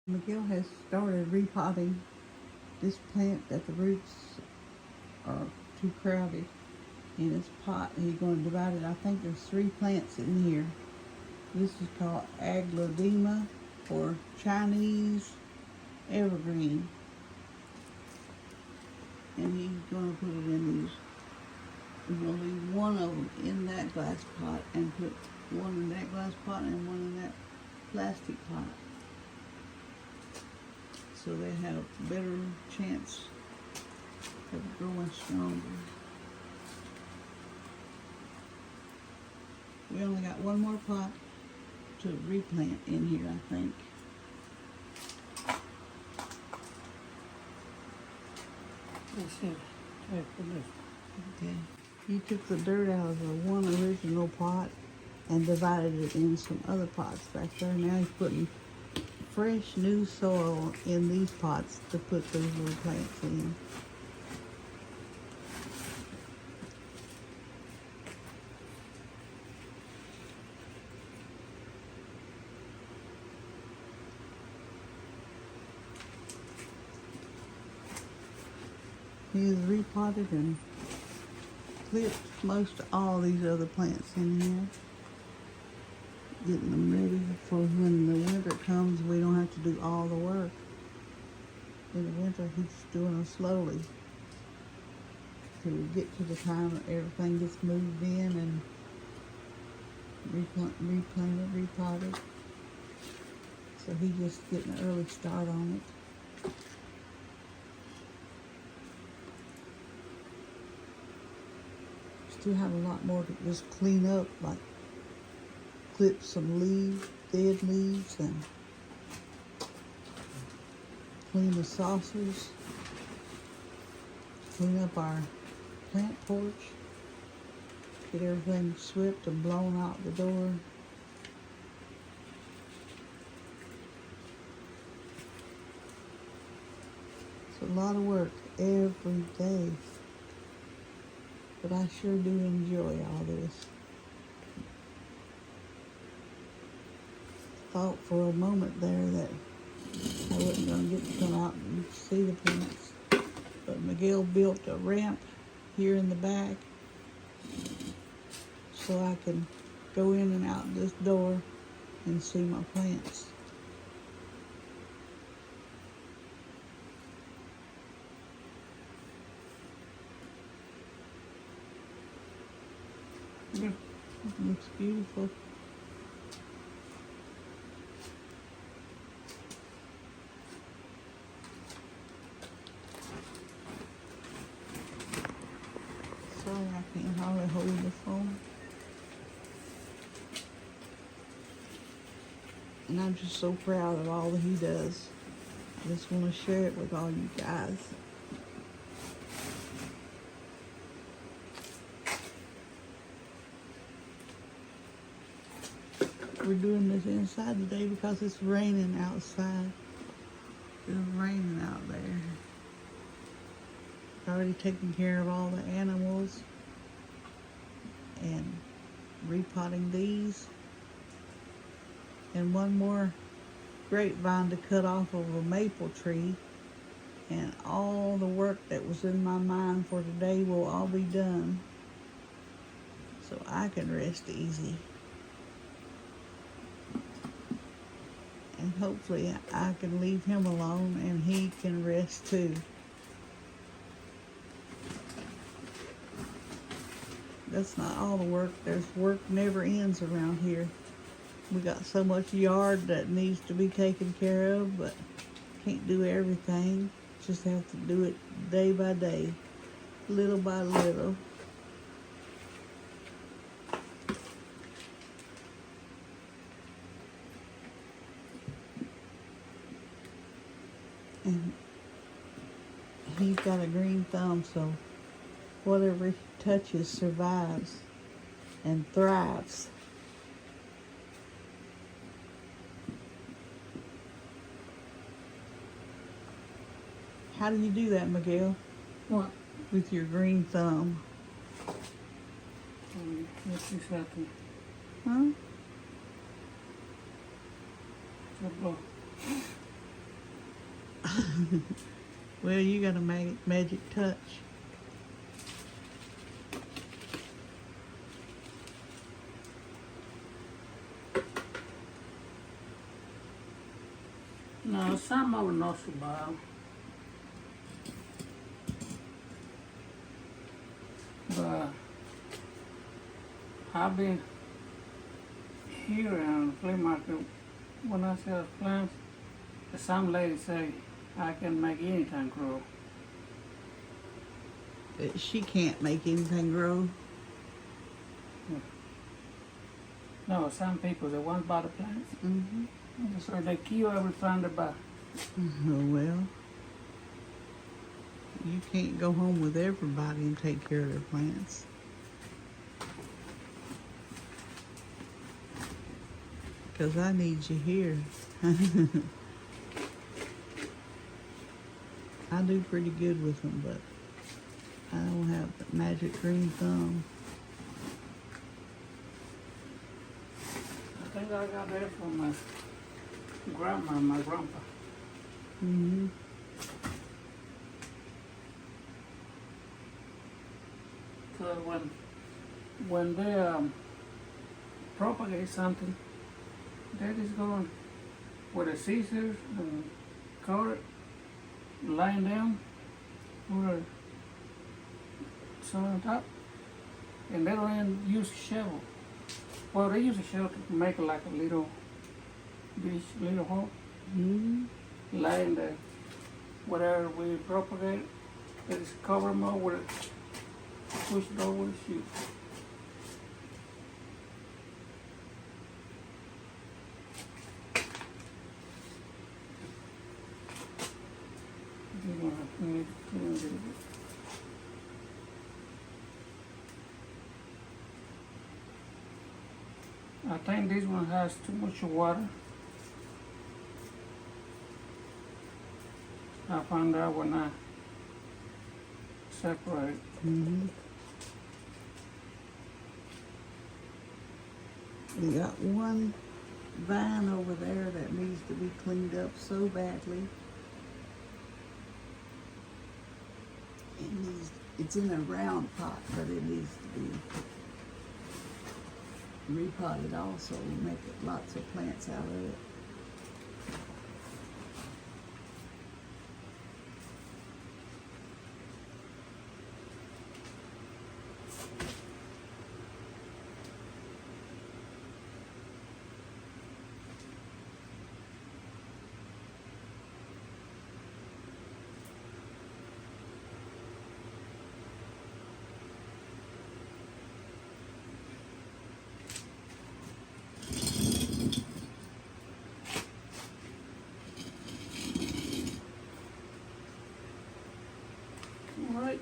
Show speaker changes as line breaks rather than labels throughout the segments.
Miguel has started repotting this plant that the roots are too crowded in his pot. He's going to divide it. I think there's 3 plants in here. This is called Aglaonema or Chinese Evergreen. And he's going to put it in these. He's going to leave one of them in that glass pot and put one in that glass pot and one in that plastic pot, so they have a better chance of growing stronger. We only got one more pot to replant in here, I think. Okay. He took the dirt out of the one original pot and divided it in some other pots back there. Now he's putting fresh new soil in these pots to put those little plants in. He has repotted and clipped most all these other plants in here, getting them ready for when the winter comes. We don't have to do all the work. In the winter, he's doing them slowly till we get to the time that everything gets moved in and replanted, repotted. So he's just getting an early start on it. Still have a lot more to just clean up, like clip some leaves, dead leaves, and clean the saucers, clean up our plant porch, get everything swept and blown out the door. It's a lot of work every day, but I sure do enjoy all this. Thought for a moment there that I wasn't going to get to come out and see the plants, but Miguel built a ramp here in the back so I can go in and out this door and see my plants.
Yeah.
It looks beautiful. Sorry, I can't hardly hold the phone. And I'm just so proud of all that he does. I just want to share it with all you guys. We're doing this inside today because it's raining outside. It's raining out there. Already taking care of all the animals and repotting these. And one more grapevine to cut off of a maple tree. And all the work that was in my mind for today will all be done, so I can rest easy. And hopefully I can leave him alone and he can rest too. That's not all the work. There's work never ends around here. We got so much yard that needs to be taken care of, but can't do everything. Just have to do it day by day, little by little. And he's got a green thumb, so whatever he touches survives and thrives. How do you do that, Miguel?
What?
With your green thumb?
Let's see something.
Huh? Well, you got a magic touch.
No, some of them not so bad. But I've been here in the flea market when I sell plants. Some lady say I can make anything grow.
She can't make anything grow.
No, some people they want to buy the plants.
Mm-hmm.
So they kill everything they buy.
Oh, well, you can't go home with everybody and take care of their plants. Because I need you here. I do pretty good with them, but I don't have the magic green thumb.
I think I got that from my grandma and my grandpa.
Mm-hmm.
Because when they propagate something, they just go with the scissors and cut it, lying down, put a sun on top, and they don't even use a shovel. Well, they use a shovel to make like a little hole,
Mm-hmm.
laying there. Whatever we propagate, they just cover them up with it, push it over and shoot. I think this one has too much water. I found out when I separate.
Mm-hmm. We got one vine over there that needs to be cleaned up so badly. It's in a round pot, but it needs to be repotted also, make it lots of plants out of it.
All right.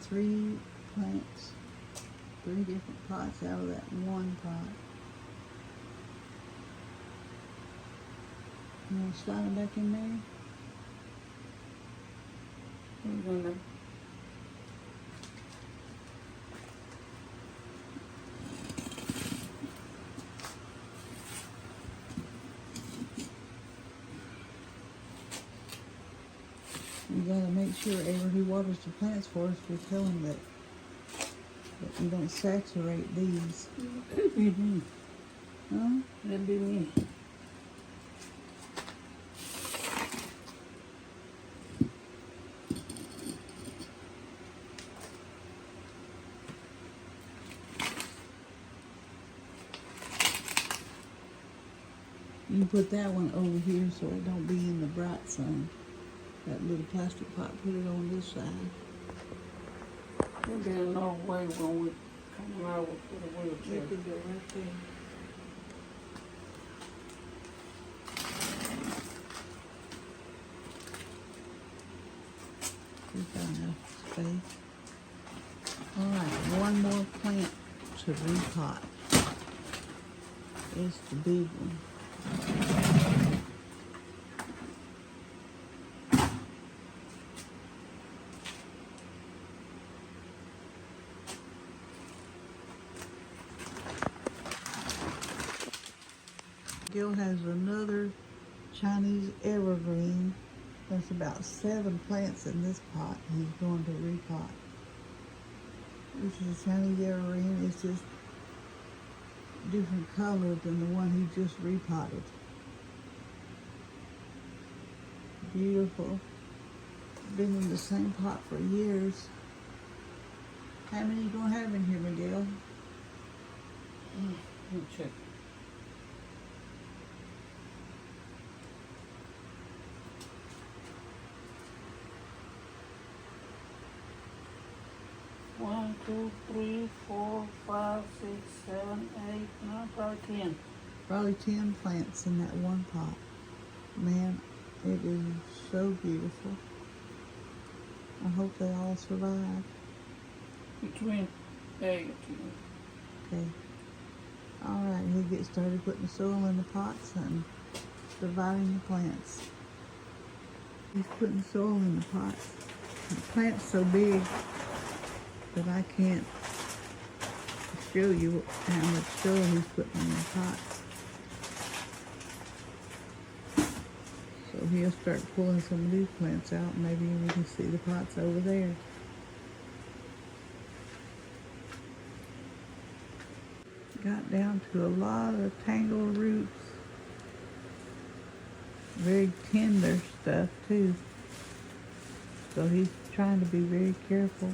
3 plants, 3 different pots out of that one pot. You want to slide them back in there?
We're gonna
You gotta make sure ever who waters the plants for us, we tell them that you don't saturate these.
That'd be me.
Huh?
That'd be me.
You put that one over here so it don't be in the bright sun. That little plastic pot, put it on this side.
There'd be no way when we come out with the wheelchair.
You can go right there. We've got enough space. Alright, one more plant to repot. It's the big one. Gil has another Chinese Evergreen. There's about 7 plants in this pot he's going to repot. This is a Chinese Evergreen. It's just different color than the one he just repotted. Beautiful. Been in the same pot for years. How many you gonna have in here, Miguel?
Let me check. One, two, three, 4, 5, 6, 7, 8, 9, probably 10.
Probably 10 plants in that one pot. Man, it is so beautiful. I hope they all survive.
Between 8.
Okay. Alright, he'll get started putting the soil in the pots and dividing the plants. He's putting soil in the pots. The plant's so big that I can't show you how much soil he's putting in the pots. So he'll start pulling some of these plants out, and maybe we can see the pots over there. Got down to a lot of tangled roots. Very tender stuff too. So he's trying to be very careful.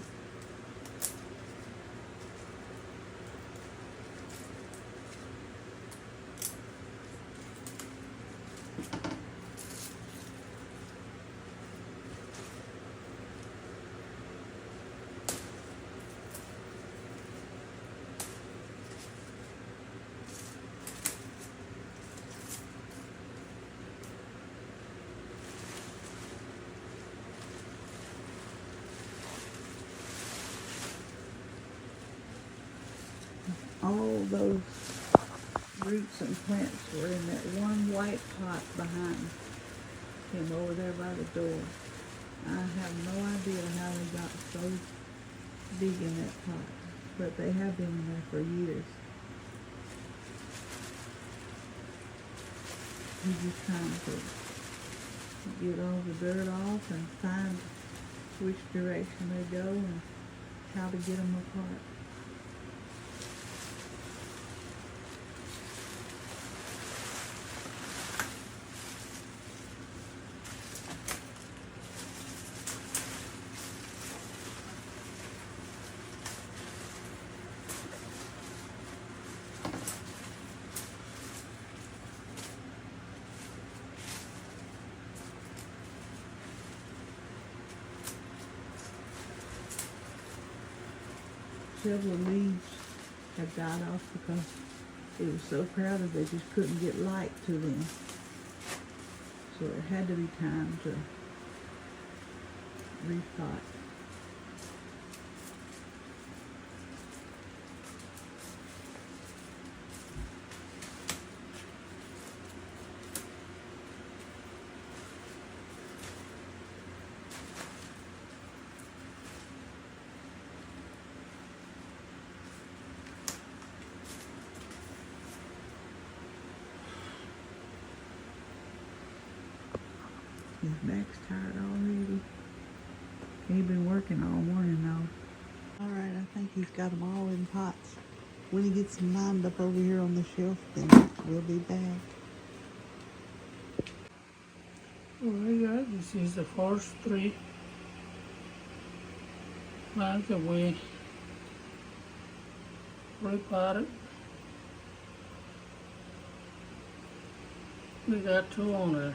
All those roots and plants were in that one white pot behind him over there by the door. I have no idea how they got so big in that pot, but they have been in there for years. He's just trying to get all the dirt off and find which direction they go and how to get them apart. Several leaves have died off because it was so crowded they just couldn't get light to them. So it had to be time to repot. His back's tired already. He's been working all morning though. Alright, I think he's got them all in pots. When he gets them lined up over here on the shelf, then we'll be back.
Alright guys, this is the first 3 plants that we repotted. We got 2 on the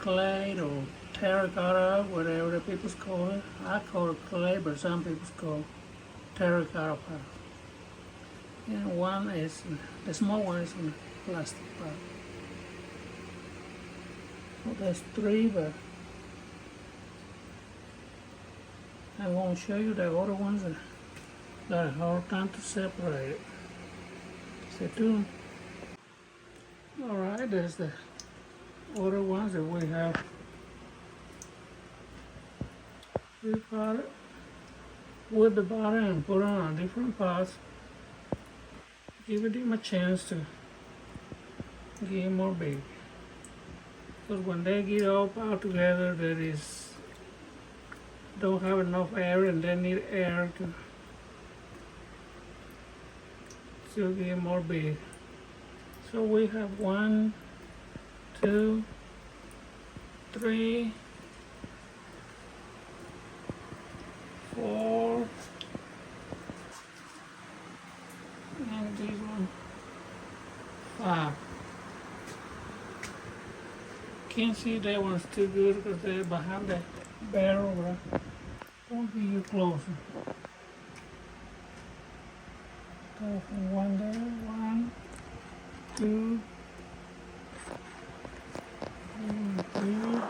clay or terracotta, whatever the people call it. I call it clay, but some people call it terracotta pot. And one is, the small one is in a plastic pot. So there's 3, but I won't show you the other ones that got a hard time to separate it. Stay tuned. Alright, there's the other ones that we have repotted with the bottom and put on different pots. Give them a chance to get more big. Because when they get all piled together, that is don't have enough air, and they need air to get more big. So we have 1, 2, 3, 4, and this one 5. Can't see that one's too good because they're behind the barrel, but I'll get you closer. Go from 1 there, 1, 2, 3,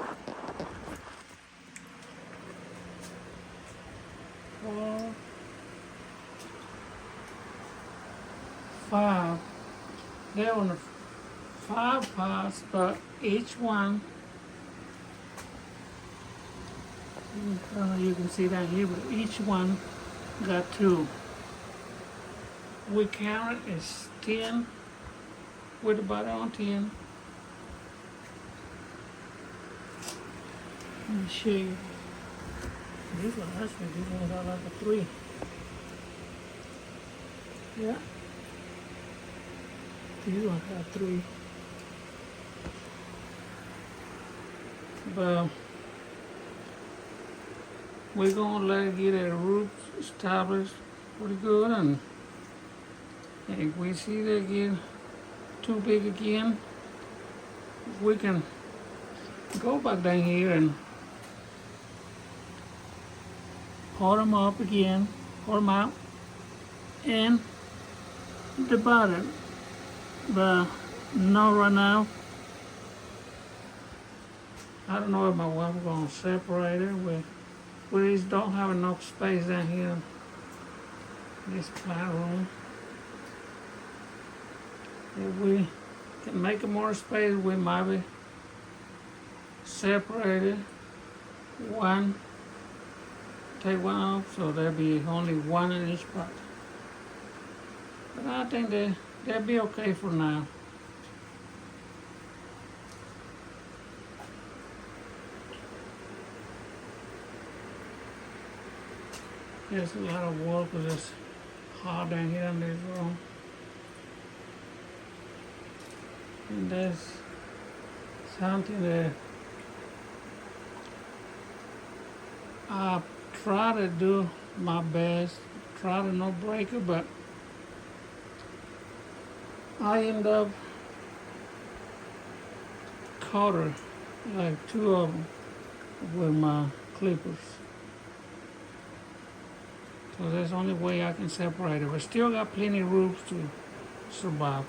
4, 5. There were 5 parts, but each one, you can see down here, but each one got 2. We count it as 10 with the butter on 10. Let me show you. These ones, actually, these ones are like a 3. Yeah. These ones have 3. But we're gonna let it get our roots established pretty good, and if we see they get too big again, we can go back down here and pour them up again, pour them out, and divide it. But not right now. I don't know if my wife is gonna separate it. We just don't have enough space down here in this plant room. If we can make it more space, we might be separated. One, take one off, so there'll be only one in each pot. But I think they'll be okay for now. There's a lot of work because it's hot down here in this room. And there's something that I try to do my best, try to not break it, but I end up caught her, like 2 of them, with my clippers. So that's the only way I can separate it. But still got plenty of room to survive.